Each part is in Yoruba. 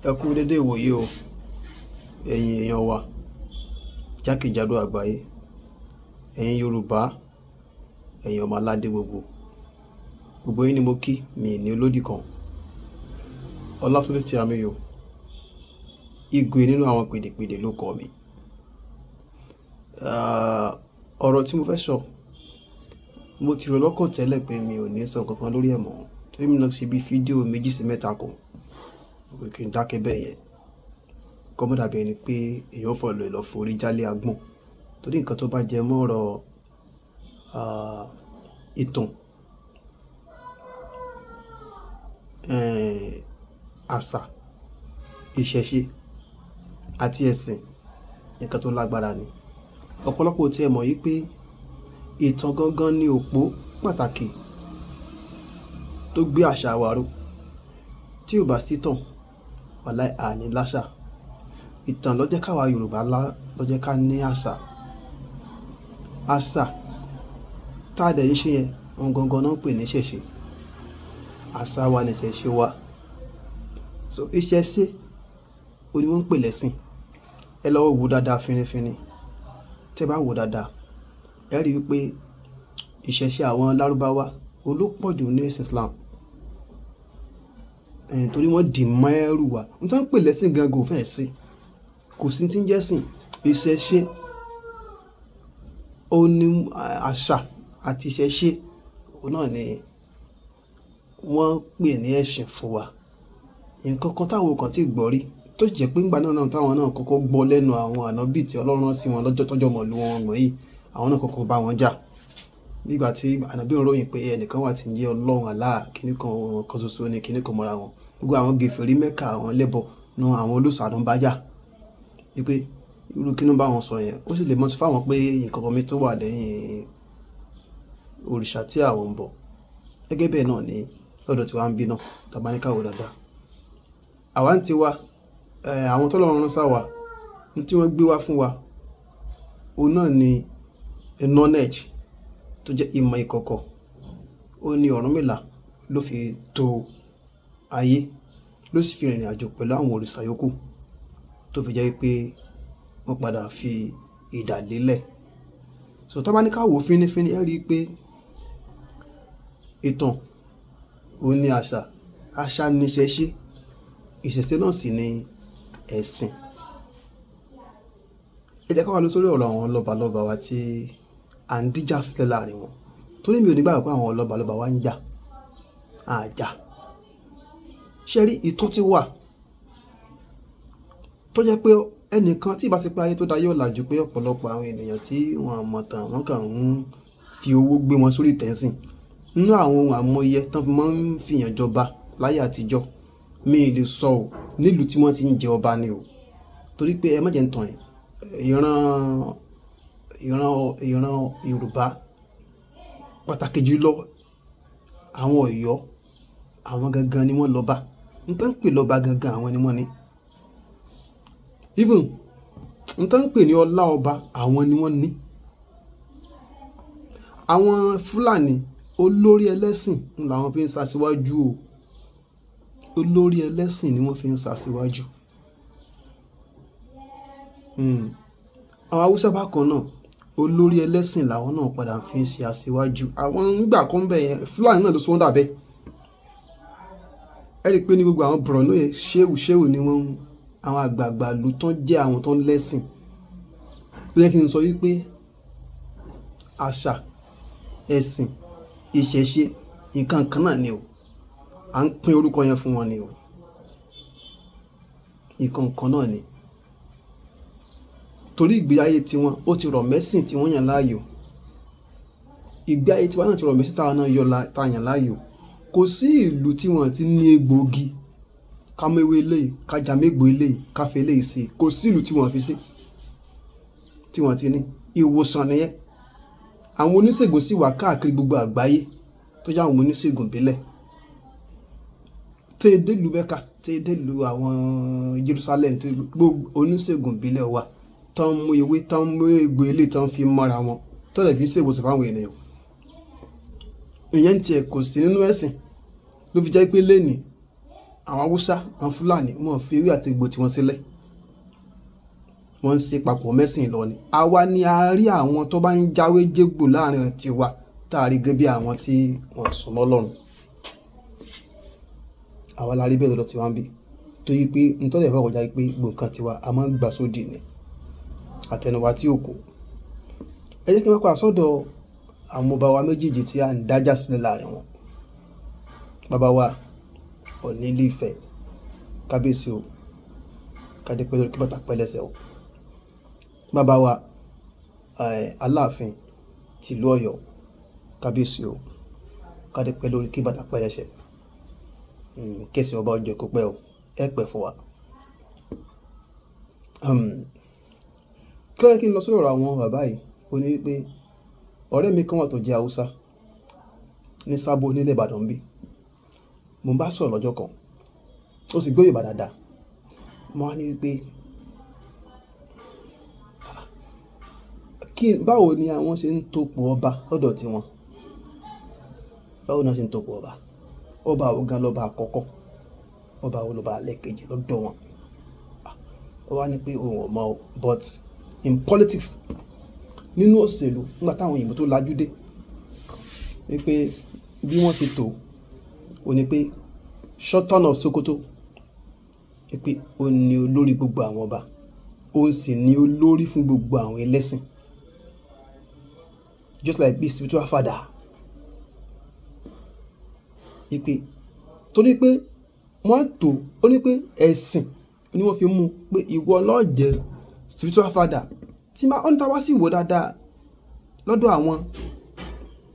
Ẹ kú dédé ìwòyí o, ẹ̀yin èèyàn wa jákèjádò àgbáyé, ẹ̀yin Yorùbá, ẹ̀yin ọmọ aládé gbogbo yín ni mo kí, mi ní olódì kan. Ọlátúndé Tíámíyọ̀, igwe nínú àwọn pèdèpèdè ló kọ mi. Ọ̀rọ̀ tí mo fẹ́ sọ, mo ti rò lọ́kàn tẹ́lẹ̀ pé mi ò ní sọ kankan lórí ẹ̀ mọ́, torí mi náà ṣe bí fídíò 2 sí 3 kan pé kí n dákẹ́ bẹ́ẹ̀ yẹn kọ́ mọ́ dàbí ẹni pé èèyàn fọ̀ lọ forí jálé agbọ̀n, torí nǹkan tó bá jẹ mọ́ ọ̀rọ̀ ìtàn, àṣà, ìṣẹ̀ṣe àti ẹ̀sìn, nǹkan tó lágbára ni. Ọ̀pọ̀lọpọ̀ tí ẹ mọ̀ yí pé ìtàn gangan ni òpó pàtàkì tó gbé àṣà wa ró. Tí ò bá sí tàn, wàláì àní láṣà. Ìtàn ló jẹ́ káwa Yorùbá ló jẹ́ ká ní àṣà. Àṣà tá a dẹ̀ ń ṣe yẹn, ohun gangan náà ń pè ní ìṣẹ̀ṣe. Àṣà wa ni ìṣẹ̀ṣe wa. So ìṣẹ̀ṣe òní wọ́n ń pè lẹ́sìn. Ẹ lọ wò dáadáa fínífíní. Tẹ́ bá wò dáadáa, ẹ rí i pé ìṣẹ̀ṣe àwọn Lárúbáwá olópọ̀jù ní ẹ̀sìn Islam. Torí wọ́n dì mọ́ ẹrù wa. N tó ń pè lẹ́sìn gangan kò fẹ́ sí. Kò sí tí ń jẹ́ sìn. Ìṣẹ̀ṣe ó ní àṣà àti ìṣẹ̀ṣe òun náà ni wọ́n pè ní ẹ̀sìn fún wa. Nǹkan kan táwọn kan tí gbọ́ rí tó jẹ́ pé ńgbà náà táwọn náà kọ́kọ́ gbọ́ lẹ́nu àwọn ànábì tí Ọlọ́run rán sí wọn lọ́jọ́ tọ́jọ́ mọ̀lú wọn wọ̀nyí, àwọn náà kọ́kọ́ bá wọn jà. Nígbà tí ànábì ń ròyìn pé ẹnìkan wà tí ń jẹ́ Ọlọ́run Allah, kíní kan ṣoṣo ni, kíní kan mọ́ra wọn. Gbogbo àwọn gèfèrí Mẹ́kà, àwọn ẹlẹ́bọ nu àwọn olóòṣà ló ń bá jà. Wípé irú kí ló ń bá wọn sọ yẹn, ó sì lè mọ̀ sí fáwọn pé nǹkan kan mi tó wà lẹ́yìn òrìṣà tí àwọn ń bọ̀. Gẹ́gẹ́ bẹ́ẹ̀ náà ni lọ́dọ̀ tí wàá ń bí náà, tàbá ní káwọ́ dáadáa. Àwa ń tiwa, àwọn tọ́lọ́run rán sáwa, ní tí wọ́n gbé wá fún wa, òun náà ni knowledge tó jẹ́ ìmọ̀ ìkọ̀kọ̀. Ó ní Ọ̀rúnmìlà ló fi tò ayé, ló sì fi rìnrìn àjò pẹ̀lú àwọn òrìṣà yòókù tó fi jẹ́ pé wọ́n padà fi idà lélẹ̀. So tá bá ní ká wò fínífíní, ẹ rí i pé ìtàn òun ni àṣà, àṣà ni ìṣẹ̀ṣe, ìṣẹ̀ṣe náà sì ni ẹ̀sìn. Ẹ jẹ́ ká wá lọ sórí ọ̀rọ̀ àwọn lọ́balọ́ba wa tí à ń díjà sílẹ̀ láàrin wọn, torí mi ò ní gbàgbọ́ pé àwọn lọ́balọ́ba wa ń jà àjà. Ṣé rí ìtàn ti wà tó jẹ́ pé ẹnìkan tí ìbá ṣe pé ayé tó dá yóò làjú pé ọ̀pọ̀lọpọ̀ àwọn ènìyàn tí wọ́n mọ̀ tán wọ́n kàn ń fi owó gbé wọn sórí tẹ̀sìn. Nínú àwọn ohun àmúyẹ tán fi máa ń fìyàn jọba láyé àtijọ́, mi ì lè sọ ò nílùú tí wọ́n ti ń jẹ ọba ni o, torí pé ẹ má jẹ́ ń tàn ẹ́, ìran Yorùbá pàtàkì jùlọ àwọn Ọ̀yọ́, àwọn gangan ni wọ́n lọ́ba. N tó ń pè lọ́ba gangan àwọn ni wọ́n ní. Even n tó ń pè ní ọlá ọba àwọn ni wọ́n ní. Àwọn Fúlàní olórí ẹlẹ́sìn làwọn fi ń ṣaṣíwájú o. Olórí ẹlẹ́sìn ni wọ́n fi ń ṣaṣíwájú. Àwọn Haúsá bákan náà, olórí ẹlẹ́sìn làwọn náà padà fi ń ṣe aṣíwájú. Àwọn nígbà kan bẹ̀ yẹn Fúlàní náà ló sọ wọ́n dà bẹ́ẹ̀. Ẹ rí i pé ní gbogbo àwọn Borno yẹn ṣéwù ni wọ́n, àwọn àgbààgbà ló tán jẹ́ àwọn tó ń lẹ́sìn. Tó yẹ kí n sọ wípé àṣà, ẹ̀sìn, ìṣẹ̀ṣe nǹkan kan náà ni o. À ń pín orúkọ yẹn fún wọn ni o. Nǹkan kan náà ni. Torí ìgbé ayé tiwọn ó ti rọ̀ mẹ́sìn tí wọ́n yàn láàyò. Ìgbé ayé tiwa náà ti rọ̀ mẹ́sìn táwa náà tá yàn láàyò. Kò sí ìlú tí wọ́n ti ní egbòogi, ká mú ewé eléyìí, ká já mégbò eléyìí, ká fi eléyìí sí. Kò sí ìlú tí wọ́n fi sí, tí wọ́n ti ní. Ìwòsàn nìyẹn. Àwọn oníṣègùn sì wà káàkiri gbogbo àgbáyé tó jẹ́ àwọn oníṣègùn ìbílẹ̀. Tí èdè ìlú Mẹ́kà, tí èdè ìlú àwọn Jerusalem, tí gbogbo oníṣègùn ìbílẹ̀ wà tán mú ewé, tán mú egbò eléyìí tán fi mọ́ra wọn, tó lè fi ṣèwòsàn fáwọn ènìyàn. Ìyẹn tiẹ̀ kò sí nínú ẹ̀sìn. Ló fi jẹ́ pé lénìí àwọn Haúsá àwọn Fúlàní wọ́n fi ewé àti egbò tiwọn sílẹ̀, wọ́n ń ṣe papọ̀ mẹ́sìn lọ ni. Àwa ni a rí àwọn tó bá ń jáwé jégbò láàrin tiwa tá a rí gẹ́gẹ́ bí àwọn tí wọ́n súnmọ́ Ọlọ́run. Àwa la rí bẹ́ẹ̀ lọ́dọ̀ tiwa ń bí, torí pé nítorí ẹ̀fọ́ kọjá pé gbogbo nǹkan tiwa a máa ń gbà sódì ni àtẹnuwa tí ò kò. Ẹ jẹ́ kí wọ́n padà sọ́dọ̀ àwọn ọba wa méjèèjì tí a ń dájà sílẹ̀ láàrin wọn. Bàbá wa Ọọ̀ni Ilé Ifẹ̀, kábíyèsí o, kádé pẹ́ lórí kí bàtà pẹ́ lẹ́sẹ̀ o. Bàbá wa Aláàfin tìlú Ọ̀yọ́, kábíyèsí o, kádé pẹ́ lórí kí bàtà pẹ́ lẹ́sẹ̀. Kẹ́sì ọba ọjọ́ kó pẹ́ o, ẹ pẹ́ fún wa. Kí ló yẹ kí n lọ sórí ọ̀rọ̀ àwọn bàbá yìí? Ó ní wípé ọ̀rẹ́ mi kan wà tó jẹ́ Haúsá ní Sábó nílẹ̀ Ìbàdàn bí. Mo bá sọ̀rọ̀ lọ́jọ́ kan, ó sì gbọ́ Yorùbá dáadáa. Mo wá ní wípé báwo ni àwọn ṣe ń topò ọba lọ́dọ̀ tiwọn? Báwo ni wọ́n ṣe ń topò ọba? Ọba wo gan lọ́ba àkọ́kọ́? Ọba wo lọ́ba ẹlẹ́ẹ̀kejì lọ́dọ̀ wọn? Ó wá ní pé òun ò mọ̀ o, but in politics, nínú òṣèlú, nígbà táwọn òyìnbó tó lajú dé, wípé bí wọ́n ṣe tò ó ní pé Sultan of Sokoto, wípé ó ní olórí gbogbo àwọn ọba, ó sì ní olórí fún gbogbo àwọn ẹlẹ́sìn, just like bí spiritual father. Wípé torí pé wọ́n tò ó ní pé ẹ̀sìn ni wọ́n fi mú pé ìwọ ló jẹ́ spiritual father. Tí máa ń tàwá sí ìwò dáadáa lọ́dọ̀ àwọn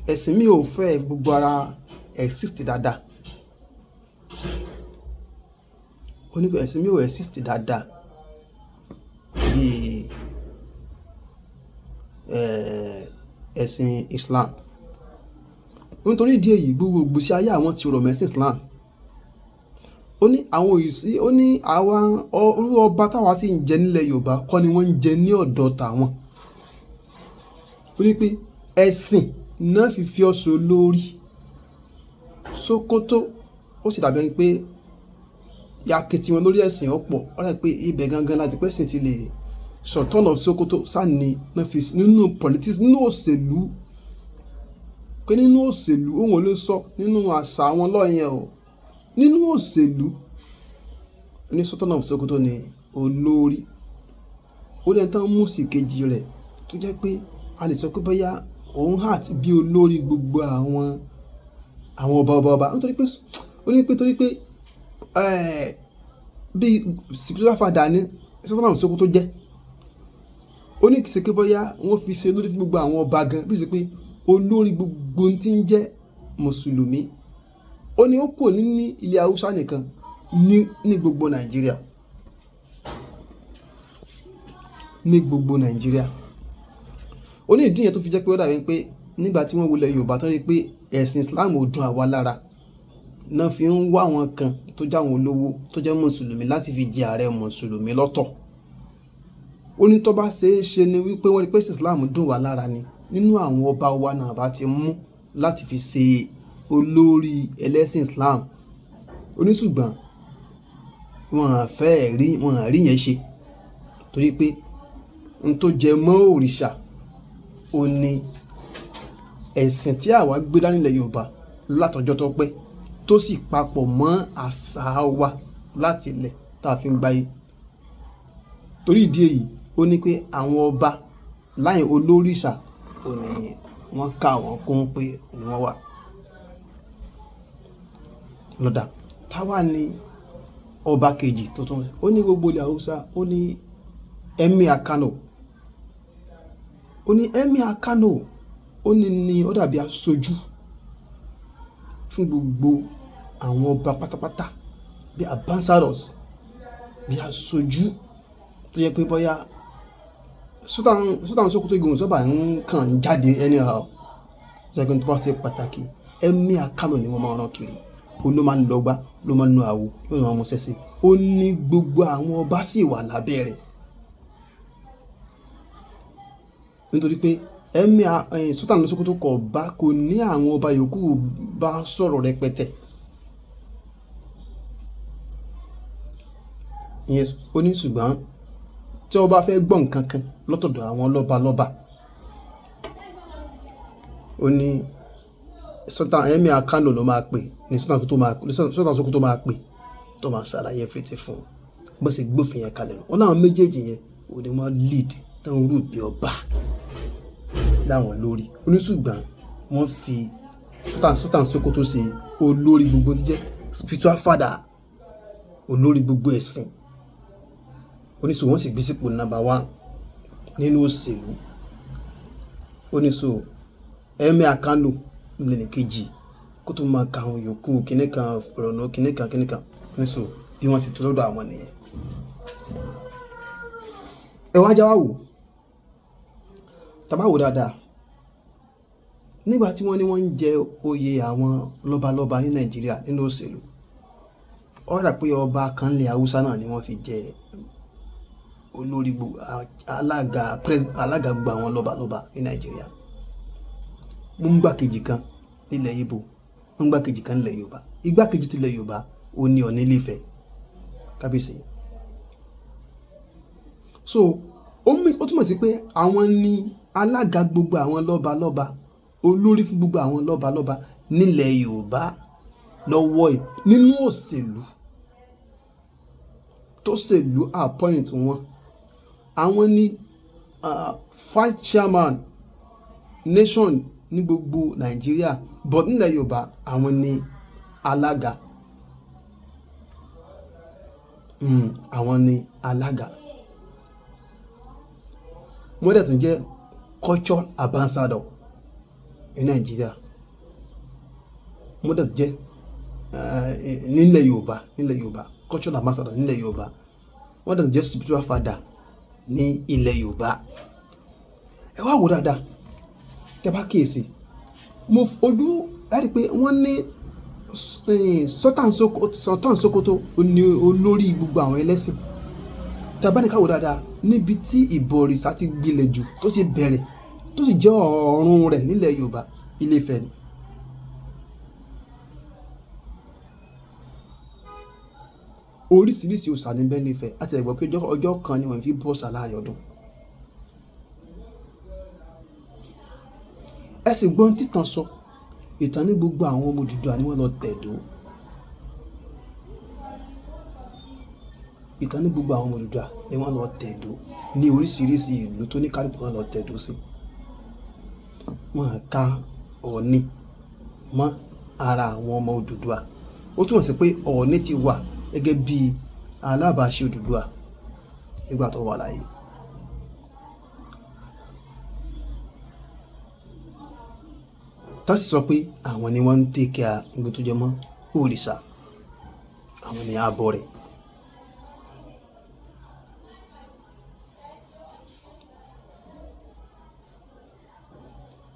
ẹ̀sìn mi ò fẹ́ gbogbo ara exist dáadáa. Ó ní pé ẹ̀sìn mi ò exist dáadáa bí ẹ̀sìn Islam. Nítorí ìdí èyí gbogbo ìgbésí ayé àwọn ti rọ̀ mẹ́sìn Islam. Ó ní àwọn òyìsí, ó ní àwọn orú ọba táwa sì ń jẹ nílẹ̀ Yorùbá kọ́ ni wọ́n ń jẹ ní ọ̀dọ̀ tàwọn. Ó ní pé ẹ̀sìn náà fi ọ̀ṣọ́ lórí Sókótó. Ó sì dàbí pé yaketi wọn lórí ẹ̀sìn ọ̀pọ̀. Ó rẹ̀ pé ibẹ̀ gangan láti pẹ́sìn ti lè Sultan of Sokoto sáni náà fi nínú politics, nínú òṣèlú, pé nínú òṣèlú òun ò lè sọ nínú àṣà àwọn lọ́yẹn o. Nínú òṣèlú ní Sultan of Sokoto ni olórí. Ó dẹ̀ tán mú sí kejì rẹ̀ tó jẹ́ pé a lè sọ pé bóyá òun hàt bí olórí gbogbo àwọn ọba. Nítorí pé ó ní pé torí pé bí spiritual father ní Sultan of Sokoto jẹ́, ó ní kìí ṣe pé bóyá wọ́n fi ṣe olórí fún gbogbo àwọn ọba gan, bí ṣe pé olórí gbogbo tí ń jẹ́ mùsùlùmí. Ó ní ó kò ní ilẹ̀ Haúsá nìkan ní gbogbo Nàìjíríà. Ní gbogbo Nàìjíríà. Ó ní ìdí yẹn tó fi jẹ́ pé ó dàbí pé nígbà tí wọ́n wọlé Yorùbá tán rí pé ẹ̀sìn Islam ò dùn àwa lára, náà fi ń wá àwọn kan tó jẹ́ àwọn olówó tó jẹ́ mùsùlùmí láti fi jẹ ààrẹ mùsùlùmí lọ́tọ̀. Ó ní tó bá ṣeé ṣe ni wípé wọ́n rí pé Islam dùn wá lára ni nínú àwọn ọba wa náà bá ti mú láti fi ṣe olórí ẹlẹ́sìn Islam. Ó ní ṣùgbọ́n wọ́n rí yẹn ṣe torí pé n tó jẹ mọ́ òrìṣà ó ní ẹ̀sìn tí àwa gbé dání nílẹ̀ Yorùbá látọjọ́ tó pẹ́ tó sì papọ̀ mọ́ àṣà wa láti ilẹ̀ tá a fi ń gbáyé. Torí ìdí èyí ó ní pé àwọn ọba láyìn olórìṣà ó ní wọ́n kà wọ́n kún pé ni wọ́n wà. Lọ́dà táwa ní ọba kejì tó tún, ó ní gbogbo ilẹ̀ Haúsá, ó ní Emir Kano. Ó ní Emir Kano, ó ní ó dàbí aṣojú fún gbogbo àwọn ọba pátápátá, bí ambassadors, bí aṣojú tó yẹ pé bóyá Sultan Sokoto igun sọ́ba ń kàn jáde anyhow. Ṣẹ́gun tó bá ṣe pàtàkì Emir Kano ni wọ́n máa rán kiri. Ó ló máa ń lọ́gbá, ló máa ń nu àwo, ló máa ń mú sẹ́sẹ́. Ó ní gbogbo àwọn ọba sì wà lábẹ́ rẹ̀. Nítorí pé Sultan Sokoto kò ní àwọn ọba yòókù bá sọ̀rọ̀ rẹpẹtẹ. ìyẹn ó ní ṣùgbọ́n tí o bá fẹ́ gbọ́ nǹkan kan lọ́tọ̀dọ̀ àwọn lọ́balọ́ba, ó ní Sultan Emir Kano ló máa pè ní Sultan Sokoto máa pè tó máa ṣàlàyé everything fún un bó ṣe gbófin yẹn kalẹ̀. Wọ́n láwọn méjèèjì yẹn ò ní wọ́n lead tó ń rú bí ọba láwọn lórí. Ó ní ṣùgbọ́n wọ́n fi Sultan Sokoto ṣe olórí gbogbo tó jẹ́ spiritual father, olórí gbogbo ẹ̀sìn. Ó ní so wọ́n sì gbé sípò number 1 nínú òṣèlú. Ó ní so Emir Kano lẹ́nì kejì kó tó máa ka àwọn yòókù kìnìkan ọ̀rọ̀nà kìnìkan. Ó ní so bí wọ́n sì tó lọ́dọ̀ àwọn nìyẹn. Ẹ wá já wá wò, tàbá wò dáadáa, nígbà tí wọ́n ní wọ́n ń jẹ oyè àwọn lọ́balọ́ba ní Nàìjíríà nínú òṣèlú, ó rà pé ọba kan lẹ̀ Haúsá náà ni wọ́n fi jẹ olórí gbogbo alága gbogbo àwọn lọ́balọ́ba ní Nàìjíríà. Mú igbákejì kan nílẹ̀ Ìgbò, mú igbákejì kan nílẹ̀ Yorùbá. Igbákejì tilẹ̀ Yorùbá ó ní Ọọ̀ni Ilé Ifẹ̀ kábíyèsí. So ó túmọ̀ sí pé àwọn ni alága gbogbo àwọn lọ́balọ́ba, olórí fún gbogbo àwọn lọ́balọ́ba nílẹ̀ Yorùbá lọ́wọ́ ẹ̀ nínú òṣèlú tó ṣèlú appoint wọn. Àwọn ni vice chairman nation ní gbogbo Nàìjíríà, but nílẹ̀ Yorùbá àwọn ni alága. Àwọn ni alága. Wọ́n dẹ̀ tún jẹ́ cultural ambassador ní Nàìjíríà. Wọ́n dẹ̀ jẹ́ nílẹ̀ Yorùbá cultural ambassador nílẹ̀ Yorùbá. Wọ́n dẹ̀ jẹ́ spiritual father ní ilẹ̀ Yorùbá. Ẹ wá wò dáadáa, tẹ́ bá kíyèsí, mo ojú ẹ rí pé wọ́n ní Sultan Sokoto ní olórí gbogbo àwọn ẹlẹ́sìn. Tẹ́ bá ní ká wò dáadáa, níbi tí ìbọ̀rìṣà ti gbilẹ̀ jù tó ti bẹ̀rẹ̀ tó sì jẹ́ ọ̀run rẹ̀ nílẹ̀ Yorùbá, Ilé Ifẹ̀ ni. Oríṣiríṣi òòṣà ní bẹ ní Ifẹ̀, àti ẹ̀gbọ́n pé ọjọ́ kan ni wọ́n fi bọ́ òòṣà láàrin ọdún. Ẹ sì gbọ́n títàn sọ, ìtàn ní gbogbo àwọn ọmọ Odùduwà ni wọ́n lọ tẹ̀dó. Ìtàn ní gbogbo àwọn ọmọ Odùduwà ni wọ́n lọ tẹ̀dó ní oríṣiríṣi ìlú tó ní kálukú wọn lọ tẹ̀dó sí. Wọ́n ka Ọọ̀ni mọ́ ara àwọn ọmọ Odùduwà. Ó túmọ̀ sí pé Ọọ̀ni ti wà gẹ́gẹ́ bí alábàáṣe Odùduwà nígbà tó wà láyé. Tá sì sọ pé àwọn ni wọ́n ń tẹ̀kẹ́ gbogbo tó jẹ mọ́ òrìṣà, àwọn ni abọ rẹ̀.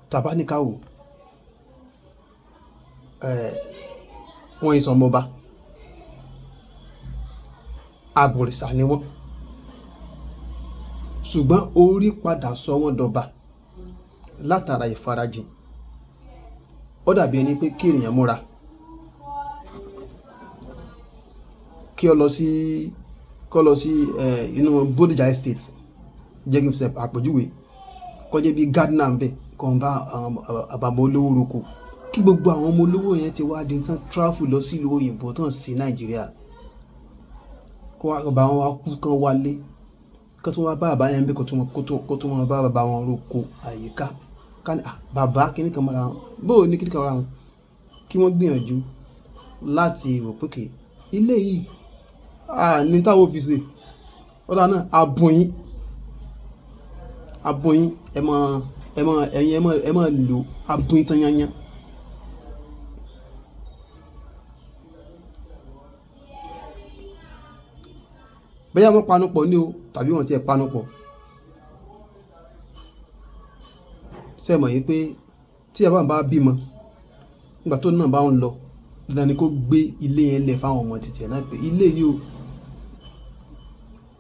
Tàbá ní ká wò, wọ́n ìsọ ọmọba, abọ̀rìṣà ni wọ́n, ṣùgbọ́n orí padà sọ wọ́n dọba látara ìfarajìn. Ó dàbí ẹni pé kí ènìyàn múra kí ó lọ sí inú Bódìjà estate, jẹ́ kí n fi àpèjúwe, kó jẹ́ bí gardener ń bẹ̀ kó ń bá àbàmọ́ olówó roko, kí gbogbo àwọn ọmọ olówó yẹn ti wá di tán travel lọ sí ìlú òyìnbó tán sí Nàìjíríà, kó wá bá wọn wá kú kán wálé, kó tún wá bá bàbá yẹn bẹ̀ kó tún wọn bá bàbá wọn roko àyíká. Ká ní bàbá kíní kan mọ́ra wọn, bóò ní kíní kan mọ́ra wọn, kí wọ́n gbìyànjú láti rò pé ilé yìí ní táwọn fi ṣe ọ̀dà náà abùnyín ẹ máa lò abùnyín tán yányán. Bẹ́ẹ̀ wọ́n panupọ̀ ní o tàbí wọ́n ti ẹ̀ panupọ̀. Ṣé ẹ mọ̀ yìí pé tí ẹ bá bímọ, nígbà tó náà bá ń lọ, dandan ni kó gbé ilé yẹn lẹ̀ fáwọn ọmọ títí ẹ̀ náà pé ilé yìí o,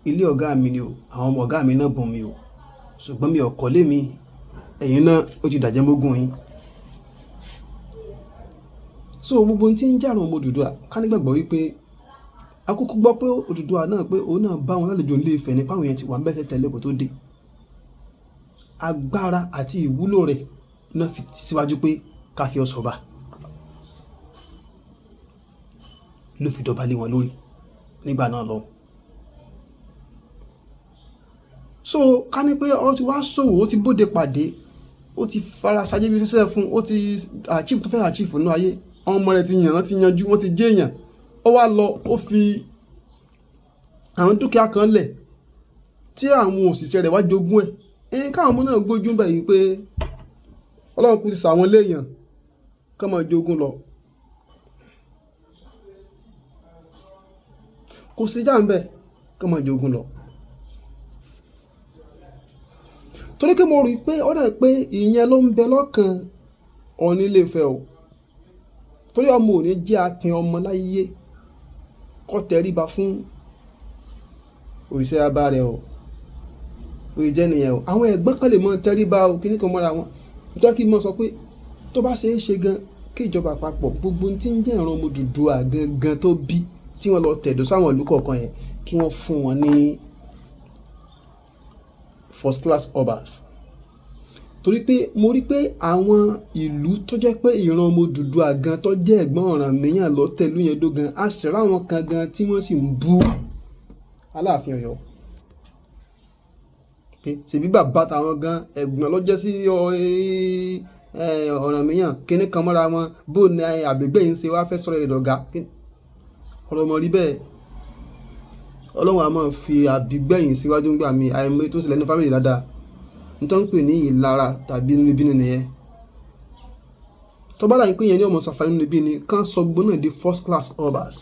ilé ọ̀gá mi ni o, àwọn ọmọ ọ̀gá mi náà bùn mi o, ṣùgbọ́n mi ò kọ́lé mi, ẹ̀yin náà ó ti dàjẹ́ mógún yín. So gbogbo ohun tí ń jàrọ̀ ọmọ Odùduwà ká nígbàgbọ́ wípé akókó gbọ́ pé Odùduwà náà pé òun náà bá wọn lálejò nílé Ifẹ̀ ní páwọn yẹn ti wà ń bẹ́ẹ̀ tẹ́lẹ̀ kó tó dé. Agbára àti ìwúlò rẹ̀ náà fi síwájú pé ká fi ọ̀ṣọ́ bá ló fi dọ̀bà lé wọn lórí nígbà náà lọ. So ká ní pé ọ ti wá ṣòwò, ó ti bóde pàdé, ó ti fara ṣayé bí fẹsẹ̀ fún, ó ti achieve tó fẹ́ achieve nínú ayé, àwọn ọmọ rẹ̀ ti yàn, wọ́n ti yanjú, wọ́n ti jẹ́ èèyàn. Ó wá lọ, ó fi àwọn dúkìá kan lẹ̀ tí àwọn òṣìṣẹ́ rẹ̀ wá jogún ẹ̀. Káwọn ọmọ náà gbójú ń bẹ̀ yìí pé Ọlọ́run kú ti sàwọn léèyàn kán máa jogún lọ. Kò sí jà ń bẹ̀ kán máa jogún lọ. Torí pé mo rí pé ó dà pé ìyẹn ló ń bẹ lọ́kàn Ọọ̀ni Ilé Ifẹ̀ o. Torí ọmọ ò ní jẹ́ akin ọmọ láyé kó tẹríba fún òrìṣà bàbá rẹ̀ o. Òye jẹ́ nìyẹn o. Àwọn ẹ̀gbọ́n kan lè mọ tẹríba o, kíní kan mọ́ra wọn. Jẹ́ kí n mọ̀ sọ pé tó bá ṣe é ṣe gan kí ìjọba àpapọ̀ gbogbo tí ń jẹ́ ìran ọmọ Odùduwà gangan tó bí tí wọ́n lọ tẹ̀dó sáwọn ìlú kọ̀ọ̀kan yẹn kí wọ́n fún wọn ní first class obas. Torí pé mo rí pé àwọn ìlú tó jẹ́ pé ìran ọmọ Odùduwà gan tó jẹ́ ẹ̀gbọ́n Ọ̀rànmíyàn lọ tẹ̀lú yẹn dó gan, a sì ráwọn kan gan tí wọ́n sì ń bú Aláàfin Ọ̀yọ́. Ṣèbí bàbá táwọn gan ẹ̀gbọ́n ló jẹ́ sí Ọ̀rànmíyàn, kíní kan mọ́ra wọn, bó ni àbẹ̀gbẹ́ yìí ń ṣe wá fẹ́ sọ̀rọ̀ ìdọ̀gá. Ọ̀rọ̀ mọ̀ rí bẹ́ẹ̀. Ọlọ́run a máa fi àbígbẹ̀yìn síwájú ń gbà mí, àìmọ̀ tó ń ṣẹlẹ̀ ní fámìlì dáadáa. Nítorí ń pè ní ìlara tàbí inúnibíni nìyẹn. Tó bá dàbí pé yẹn ní ọmọ sàfà inúnibíni kán sọ gbogbo náà di first class obas.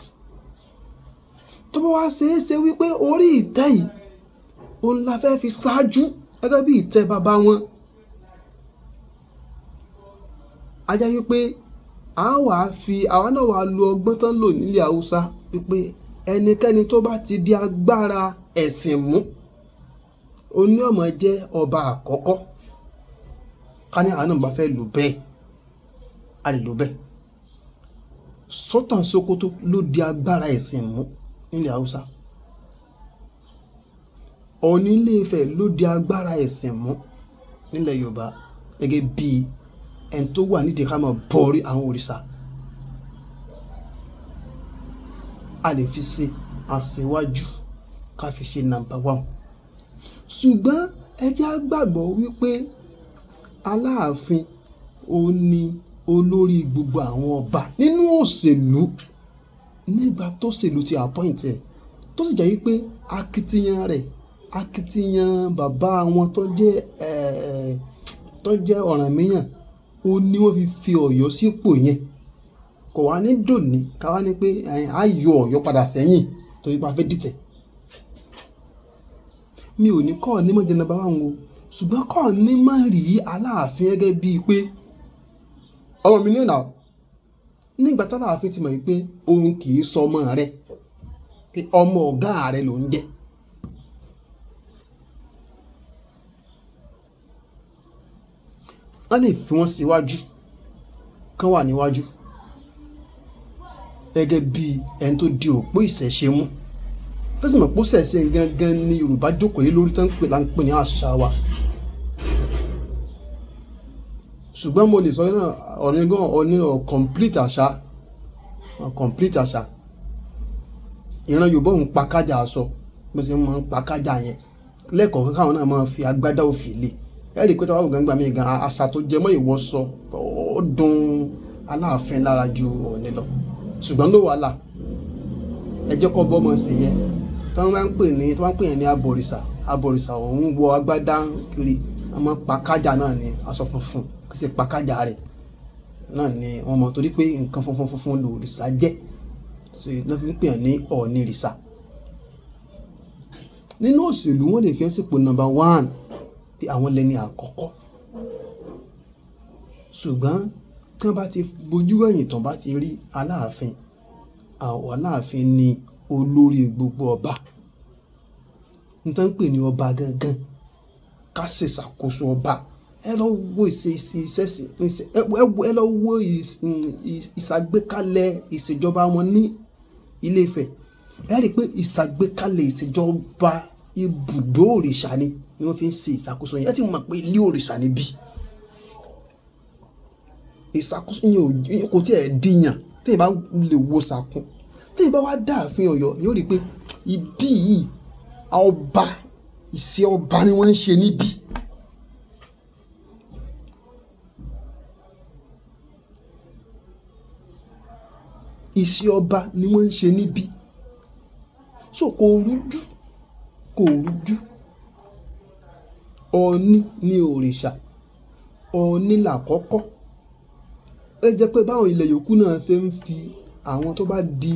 Tó bá wá ṣe é ṣe wípé orí ìtẹ́ yìí òun la fẹ́ fi ṣáájú gẹ́gẹ́ bí ìtẹ́ bàbá wọn. A jẹ́ wípé àwa náà wà lo ọgbọ́n tán lò nílẹ̀ Haúsá wípé ẹnikẹ́ni tó bá ti di agbára ẹ̀sìn mú oní ọmọ jẹ́ ọba àkọ́kọ́. Ká ní àwọn náà bá fẹ́ lò bẹ́ẹ̀, a lè lò bẹ́ẹ̀. Sultan Sokoto ló di agbára ẹ̀sìn mú nílẹ̀ Haúsá. Ọọ̀ni Ilé Ifẹ̀ ló di agbára ẹ̀sìn mú nílẹ̀ Yorùbá gẹ́gẹ́ bí ẹni tó wà nídìí ká máa bọrí àwọn òrìṣà. A lè fi ṣe aṣíwájú, ká fi ṣe number 1. Ṣùgbọ́n ẹ jẹ́ á gbàgbọ́ wípé Aláàfin ó ní olórí gbogbo àwọn ọba nínú òṣèlú nígbà tó ṣèlú ti appoint ẹ̀, tó sì jẹ́ wípé akitiyan bàbá wọn tó jẹ́ Ọ̀rànmíyàn ó ní wọ́n fi Ọ̀yọ́ sípò yẹn. Kò wá ní dòní ká wá ní pé a yọ Ọ̀yọ́ padà sẹ́yìn torí pé a fẹ́ dìtẹ̀. Mi ò ní kọ́ ní mọ̀ jẹ́ number 1 o, ṣùgbọ́n kọ́ ní mọ̀ rí Aláàfin gẹ́gẹ́ bíi pé ọmọ mi ní ọ̀nà. Nígbà tí Aláàfin ti mọ̀ wípé òun kì í sọ ọmọ rẹ̀, pé ọmọ ọ̀gá rẹ̀ ló ń jẹ́. Wọ́n lè fi wọ́n síwájú, kán wà níwájú gẹ́gẹ́ bí ẹni tó di òpó ìṣẹ̀ṣe mú. Tẹ́sí mọ̀ pé ìṣẹ̀ṣe gangan ni Yorùbá jókòó lé lórí tán pè láńpè ní àṣà wa. Ṣùgbọ́n mo lè sọ náà ọ̀ní complete àṣà. Ìran Yorùbá òun pa kájà aṣọ, bó ṣe máa ń pa kájà yẹn lẹ́ẹ̀kọ̀ọ̀kan káwọn náà máa fi agbádá òfì lé. Ẹ rí i pé táwọn gbàngbà mi gan àṣà tó jẹ mọ́ ìwọṣọ ó dùn Aláàfin lára ju Ọọ̀ni lọ. Ṣùgbọ́n ló wàhálà ẹ jẹ́ kó bọ́ ọmọ sí yẹn tí wọ́n máa ń pè yẹn ní abọ̀rìṣà òun wọ agbádá kiri, wọ́n máa ń pa kájà náà ní aṣọ funfun kí sì pa kájà rẹ̀ náà ni wọ́n mọ̀, torí pé nǹkan funfun lò òrìṣà jẹ́, so ló fi ń pè yẹn ní Ọọ̀nìrìṣà. Nínú òṣèlú wọ́n lè fi ẹ́ sípò number 1 bí àwọn lẹ́ni àkọ́kọ́. Ṣùgbọ́n tí wọ́n bá ti bojú ẹ̀yìn tán bá ti rí Aláàfin, àwọn Aláàfin ni olórí gbogbo ọba. Nítorí pé ní ọba gangan ká ṣe ṣàkóso ọba. Ẹ lọ wo ẹ lọ wo ìṣàgbékalẹ̀ ìṣèjọba wọn ní Ilé Ifẹ̀. ẹ rí i pé ìṣàgbékalẹ̀ ìṣèjọba ibùdó òrìṣà ni wọ́n fi ń ṣe ìṣàkóso yẹn. Ẹ ti mọ̀ pé ilé òrìṣà ni bí ìṣàkóso yẹn kò tí ẹ̀ dìyàn téèyàn bá lè wo sàkún. Téèyàn bá wá dá ààfin Ọ̀yọ́ yóò rí i pé ibí yìí ọba ìṣe ọba ni wọ́n ń ṣe níbí. Ìṣe ọba ni wọ́n ń ṣe níbí. So kò rújú. Ọọ̀ni ni òrìṣà, Ọọ̀ni làkọ́kọ́. Ẹ jẹ́ pé báwọn ilẹ̀ yòókù náà fẹ́ ń fi àwọn tó bá di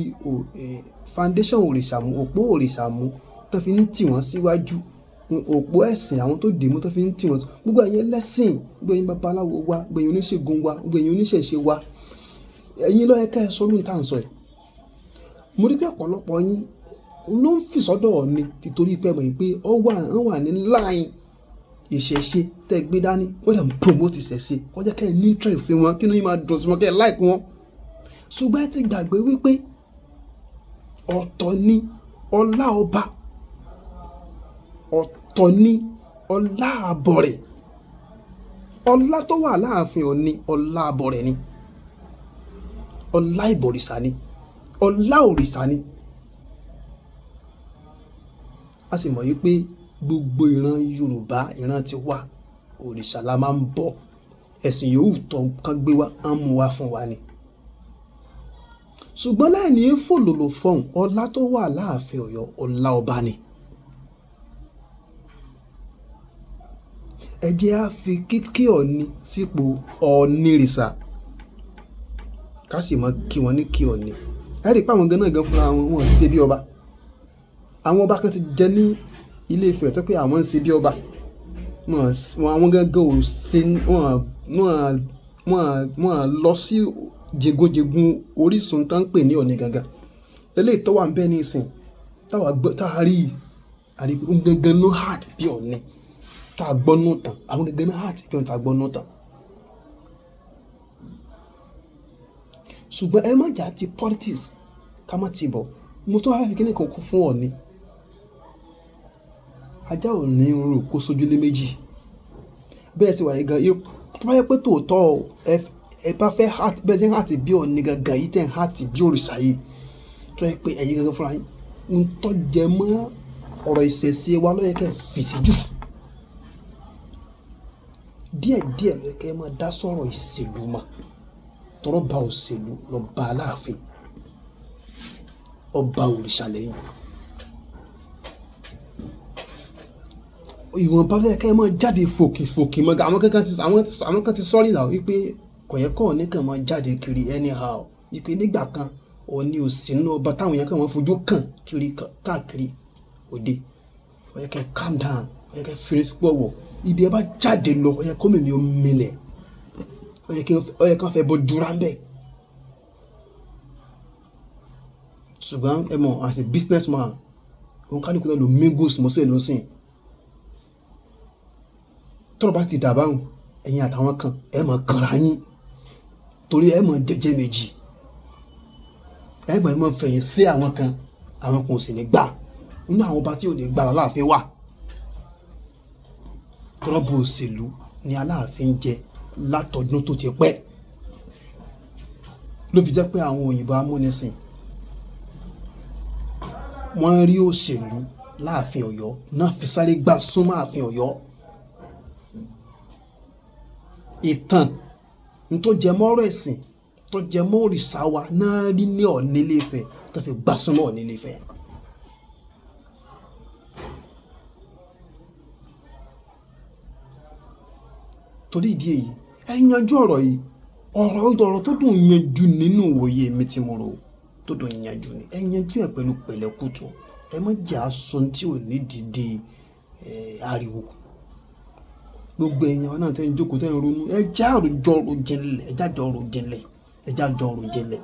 foundation òrìṣà mú, òpó òrìṣà mú, tó fi ń tì wọ́n síwájú, òpó ẹ̀sìn àwọn tó dè mú tó fi ń tì wọ́n sí. Gbogbo ẹ̀yin lẹ́sìn, gbogbo ẹ̀yin babaláwo wa, gbogbo ẹ̀yin oníṣègùn wa, gbogbo ẹ̀yin oníṣẹ̀ṣe wa, ẹ̀yin ló yẹ ká ẹ sọ lóhun tá à ń sọ yìí. Mo rí pé ọ̀pọ̀lọpọ̀ yín ló ń fi sọ́dọ̀ Ọọ̀ni títorí pé mọ̀ pé wọ́n wà ní line ìṣẹ̀ṣe tẹ́ gbé dání, wọ́n dẹ̀ ń promote ìṣẹ̀ṣe, wọ́n jẹ́ kẹ́ ẹ ní interest sí wọn, kí ni yín máa dùn sí wọn, kẹ́ ẹ like wọn. Ṣùgbọ́n ẹ ti gbàgbé wípé ọ̀tọ̀ ni ọlá ọba, ọ̀tọ̀ ni ọlá àbọ̀rẹ̀. Ọlá tó wà láàfin Ọọ̀ni ọlá àbọ̀rẹ̀ ni, ọlá ìbọ̀rìṣà ni, ọlá òrìṣà ni. A sì mọ̀ wípé gbogbo ìran Yorùbá, ìran tiwa, òrìṣà la máa ń bọ. Ẹ̀sìn yòówù tó kán gbé wá, á mú wá fún wa ni. Ṣùgbọ́n láì ní fòlòlò fọhùn, ọlá tó wà láàfin Ọ̀yọ́ ọlá ọba ni. Ẹ jẹ́ á fi kíkí Ọọ̀ni sípò Ọ̀ọ̀nìrìṣà, ká sì mọ kí wọn ní kí Ọọ̀ni. Ẹ rí i pé àwọn gan náà gan fúnra wọn ṣe bí ọba. Àwọn ọba kan ti jẹ ní Ilé Ifẹ̀ tó pé àwọn ń ṣe bí ọba. Àwọn gangan ò ṣe, wọ́n lọ sí jẹgúnjẹgún orísun tó ń pè ní Ọọ̀ni gangan. Eléyìí tó wà ń bẹ ní ìsìn tá a rí pé òun gangan ló heart bí Ọọ̀ni tá a gbọ́ nù tán. Àwọn gangan náà heart bí Ọọ̀ni tá a gbọ́ nù tán. Ṣùgbọ́n ẹ má jà ti politics ká má ti bọ̀. Mo tún wá fẹ́ fi kíní kan kún fún Ọọ̀ni. Ajá ò ní orò kó sójúlé méjì. Bẹ́ẹ̀ sì wà yìí gan, tó bá yẹ pé tòótọ́ ẹ bá fẹ́ heart bẹ́ẹ̀ sí ń heart bí Ọọ̀ni gangan yìí tẹ̀ ń heart bí òrìṣà yìí, tó yẹ pé ẹ̀yin gangan fúnra yín ń tọ́jẹ mọ́ ọ̀rọ̀ ìṣẹ̀ṣe wa ló yẹ kẹ́ fèsì jù. Díẹ̀díẹ̀ ló yẹ kẹ́ máa dá sọ̀rọ̀ ìṣèlú mọ́. Tọ́rọ̀ bá òṣèlú lọ bá Aláàfin, ọba òrìṣà lẹ́yìn. Ìwọ̀nba fẹ́ kẹ́ máa jáde fòkìfòkì mọ́. Àwọn kan ti sọ́rí náà wípé kò yẹ kó Ọọ̀ni kàn máa jáde kiri anyhow. Wípé nígbà kan Ọọ̀ni ò sí nínú ọba táwọn èèyàn kàn máa fojú kàn kiri káàkiri òde. Ó yẹ kẹ́ calm down, ó yẹ kẹ́ fèrè sípò wọ̀. Ibi ẹ bá jáde lọ, ó yẹ kó mímí ó milẹ̀. Ó yẹ kán fẹ́ bọ́ dúrà ń bẹ̀. Ṣùgbọ́n ẹ mọ̀, as a businessman, òun kálukú náà ló mingles mọ́sẹ̀ ló sìn. Tọ́rọ̀ bá ti dà báhùn, ẹ̀yin àtàwọn kan ẹ máa kanra yín torí ẹ máa jẹ́jẹ́ méjì. Ẹ máa fẹ̀yìn sí àwọn kan ò sì ní gbà. Nínú àwọn ọba tí ò ní gbà l'Aláàfin wà. Tọ́rọ̀ bó òṣèlú ni Aláàfin jẹ látọdún tó ti pẹ́. Ló fi jẹ́ pé àwọn òyìnbó amúnisìn wọ́n rí òṣèlú láàfin Ọ̀yọ́ náà fi sáré gbà súnmọ́ ààfin Ọ̀yọ́. Ìtàn tó jẹ mọ́ ọ̀rọ̀ ẹ̀sìn tó jẹ mọ́ òrìṣà wa náà rí ní Ọọ̀ni Ilé Ifẹ̀ tó fi gbà súnmọ́ Ọọ̀ni Ilé Ifẹ̀. Torí ìdí èyí, ẹ yanjú ọ̀rọ̀ yìí. Ọ̀rọ̀ tó dùn yanjú nínú òye mi tí mo rò tó dùn yanjú ni. Ẹ yanjú ẹ̀ pẹ̀lú pẹ̀lẹ́kùtù. Ẹ má jẹ́ aṣọ tí ò ní dìde ariwo. Gbogbo èèyàn wa náà tẹ́ ń jókòó tẹ́ ń ronú. Ẹ já àròjọ ọ̀rọ̀ jinlẹ̀.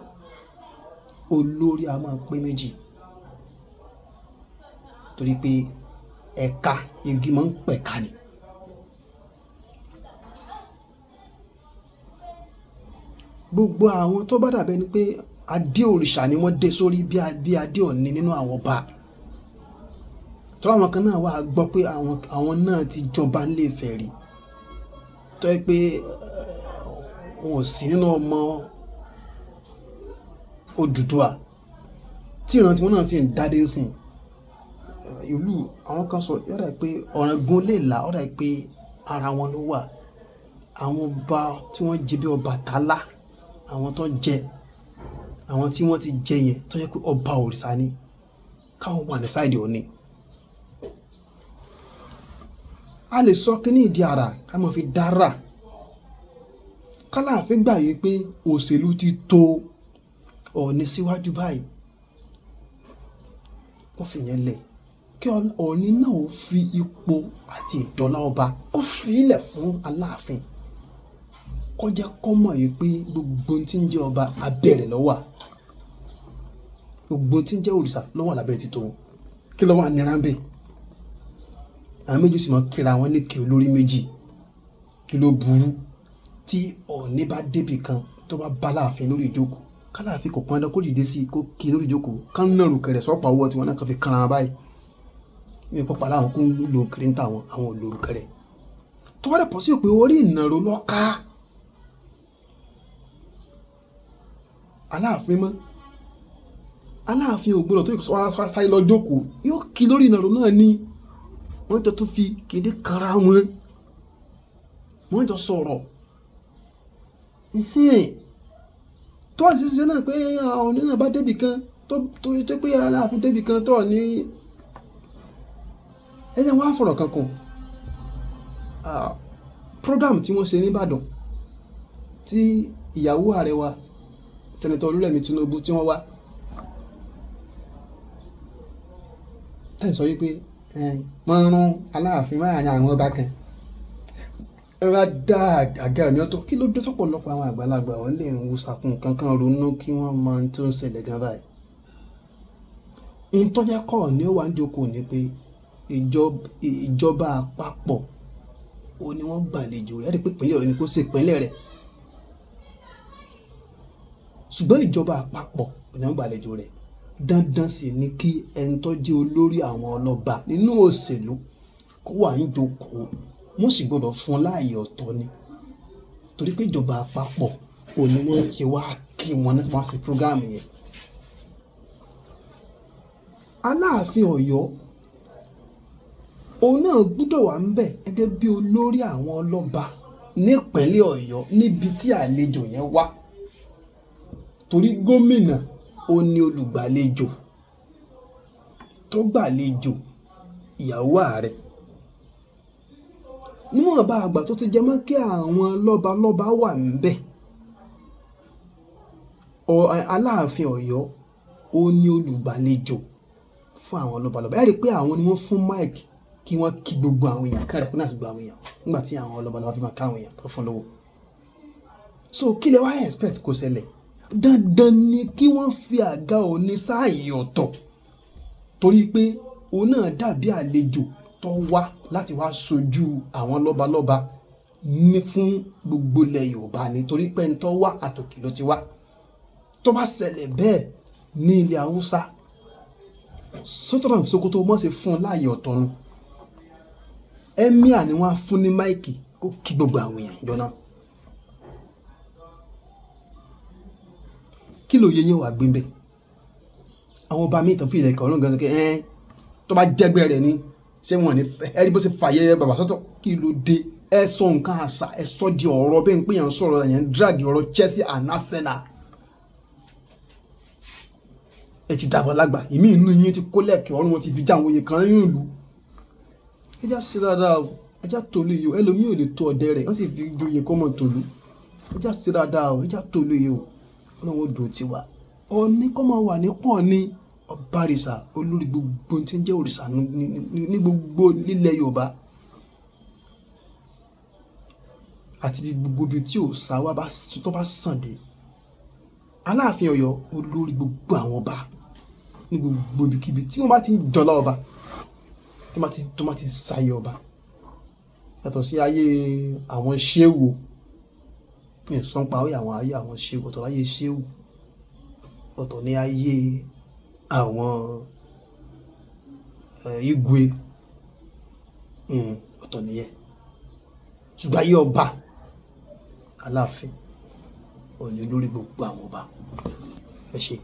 Olórí a máa pé méjì. Torí pé ẹ̀ka igi máa ń pẹ̀ka ni. Gbogbo àwọn tó bá dàbẹ́ ni pé adé òrìṣà ni wọ́n dé sórí bí adé Ọ̀ọ̀ni nínú àwọn ọba. Tọ́lá àwọn kan náà wà gbọ́ pé àwọn náà ti jọba nílé Ifẹ̀ rí, tó yẹ pé wọn ò sí nínú ọmọ Odùduwà tí ìran tiwọn náà sì ń dádé sìn ìlú. Àwọn kan sọ yọ̀dà pé Ọ̀ràngún lè là, ọ̀dà pé ara wọn ló wà. Àwọn ọba tí wọ́n jẹ bí Ọbàtálá, àwọn tó jẹ, àwọn tí wọ́n ti jẹ yẹn tó yẹ pé ọba òrìṣà ni, káwọn wà ní sáìdì Ọ̀ọ̀ni. A lè sọ kí ní ìdí ara ká máa fi dára. K'Aláàfin gbà yìí pé òṣèlú ti tó Ọ̀ọ̀ni síwájú báyìí, kó fi yẹn lẹ̀, kí Ọ̀ọ̀ni náà ó fi ipò àti ìdọ́lá ọba kó fi ilẹ̀ fún Aláàfin, kó jẹ́ kó mọ̀ yìí pé gbogbo tí ń jẹ́ ọba abẹ́rẹ́ ló wà, gbogbo tí ń jẹ́ òrìṣà ló wà lábẹ́ títò wọn. Kí ló wà níran bẹ́ẹ̀? Àwọn méjì sì máa kíra wọn ní kí olórí méjì. Kí ló burú tí Ọ̀ọ̀ni bá débì kan tó bá bá Aláàfin lórí ìjókòó, k'Aláàfin kò pọn dandan kó dìde sí i kó kí lórí ìjókòó, kán náà rùkẹ̀rẹ̀ sọ́pàá ọwọ́ tiwọn náà kan fi kanra báyìí. Ní pọ́pá láwọn kún lò kiri ń tà wọn, àwọn ò lò rùkẹ̀rẹ̀. Tó wá dẹ̀ pọ̀ sí pé orí ìnàró lọ́ka Aláàfin mọ́. Aláàfin ò gbọdọ̀ tó ìkọsọ́ sáré lọ jókòó, yóò kí lórí ìnàró náà ni. Wọ́n jọ tún fi kéde kanra wọn, wọ́n jọ sọ̀rọ̀. Tó wá sí ṣiṣẹ́ náà pé Ọ̀ọ̀ni náà bá débì kan tó jẹ́ pé Aláàfin débì kan tó ní ẹ̀yẹ́ wọ́n á fọ̀rọ̀ kankan. Program tí wọ́n ṣe ní Ìbàdàn tí ìyàwó ààrẹ wa Sẹ́nẹ̀tọ̀ Olúrẹ̀mí Tinubu tí wọ́n wá, ẹ̀ sọ wípé wọ́n rán Aláàfin láàrin àwọn ọba kan, ẹ wá dá àga ní ọ̀tọ̀. Kí ló dé sọ́pọ̀lọpọ̀ àwọn àgbàlagbà wọn lè ń wo sàkún kankan ronú kí wọ́n mọ ohun tó ń ṣẹlẹ̀ gan báyìí? Ohun tó jẹ́ kọ́ ni ó wà ń jókòó ni pé ìjọba àpapọ̀ ó ní wọ́n gbàlejò rẹ̀, rí pé ìpínlẹ̀ Ọ̀yọ́ ni kó ṣe ìpínlẹ̀ rẹ̀, ṣùgbọ́n ìjọba àpapọ̀ ó ní wọ́n gbàlejò rẹ̀. Dandan sì ni kí ẹni tó jẹ́ olórí àwọn ọlọ́ba nínú òṣèlú kó wà ń jókòó, wọ́n sì gbọ́dọ̀ fún láàyè ọ̀tọ̀ ni, torí pé ìjọba àpapọ̀ ò ní wọ́n ti wá kí wọn náà ti wá sí prógáàmù yẹn. Aláàfin Ọ̀yọ́ òun náà gbọ́dọ̀ wà ń bẹ̀ gẹ́gẹ́ bí olórí àwọn ọlọ́ba nípínlẹ̀ Ọ̀yọ́ níbi tí àlejò yẹn wá, torí gómìnà ó ní olùgbàlejò tó gbàlejò ìyàwó ààrẹ. Níwọ̀n bá àgbà tó ti jẹ mọ́ kí àwọn lọ́balọ́ba wà níbẹ̀, Aláàfin Ọ̀yọ́ ó ní olùgbàlejò fún àwọn lọ́balọ́ba. Ẹ rí i pé àwọn ni wọ́n fún Mike kí wọ́n kí gbogbo àwọn èèyàn, ká recognize gbogbo àwọn èèyàn nígbà tí àwọn lọ́balọ́ba fi máa ká àwọn èèyàn tó fún lówó. So kí lẹ wá expect kó ṣẹlẹ̀? Dandan ni kí wọ́n fi àga Ọ̀ọ̀ni sáàyè ọ̀tọ̀, torí pé òun náà dàbí àlejò tó wá láti wá sojú àwọn lọ́balọ́ba ní fún gbogbo ilẹ̀ Yorùbá ni, torí pé ẹni tó wá àtòkè ló ti wá. Tó bá ṣẹlẹ̀ bẹ́ẹ̀ ní ilẹ̀ Haúsá, Sultan of Sokoto mọ̀ sí fún láàyè ọ̀tọ̀ nu. Emir ni wọ́n á fún ní máìkì kó kí gbogbo àwọn èèyàn jọ náà. Kí ló yẹ yẹn wà gbé ń bẹ̀? Àwọn ọba míì tán fi ilẹ̀ kọ̀ọ̀rọ̀ gan-an kẹ́ tó bá jẹ́gbẹ́ rẹ̀ ni ṣé wọn ní fẹ́? Ẹ rí bó ṣe fàyẹ bàbá sọ́tọ̀. Kí ló dé? Ẹ sọ nǹkan àṣà, ẹ sọ di ọ̀rọ̀ bẹ́ẹ̀ ń pè yàn sọ̀rọ̀ yẹn drag ọ̀rọ̀ Chelsea and Arsenal. Ẹ ti dàgbà lágbà, ìmí inú yín ti kó lẹ́ẹ̀kẹ́ ọ̀run wọn ti fi já àwọn oyè kan nínú ìlú. Ẹ já ṣe dáadáa o, ẹ já tòlú yìí o, ẹlòmíì ò lè tó ọdẹ rẹ̀, wọ́n sì fi joyè kọ́ mọ̀ tòlú. Ẹ já ṣe dáadáa o, ẹ já tòlú yìí o, Ọlọ́run ó dùn tiwa. Ọ̀ọ̀ni kọ́ máa wà nípò ní ọba òrìṣà, olórí gbogbo tí ń jẹ́ òrìṣà ní gbogbo lílẹ̀ Yorùbá àti gbogbo ibi tí òòṣà wa tó bá sàn dé. Aláàfin Ọ̀yọ́ olórí gbogbo àwọn ọba ní gbogbo ibikíbi tí wọ́n bá ti ń jọlá ọba, tó bá ti ń sáyé ọba, yàtọ̀ sí ayé àwọn ṣéwù ní ìsọ́npa ayé àwọn ṣéwù tó láyé ṣéwù. ọ̀tọ̀ ní ayé àwọn igwe, ọ̀tọ̀ nìyẹn. Ṣùgbọ́n ayé ọba, Aláàfin òun ni olórí gbogbo àwọn ọba. Ẹ ṣé.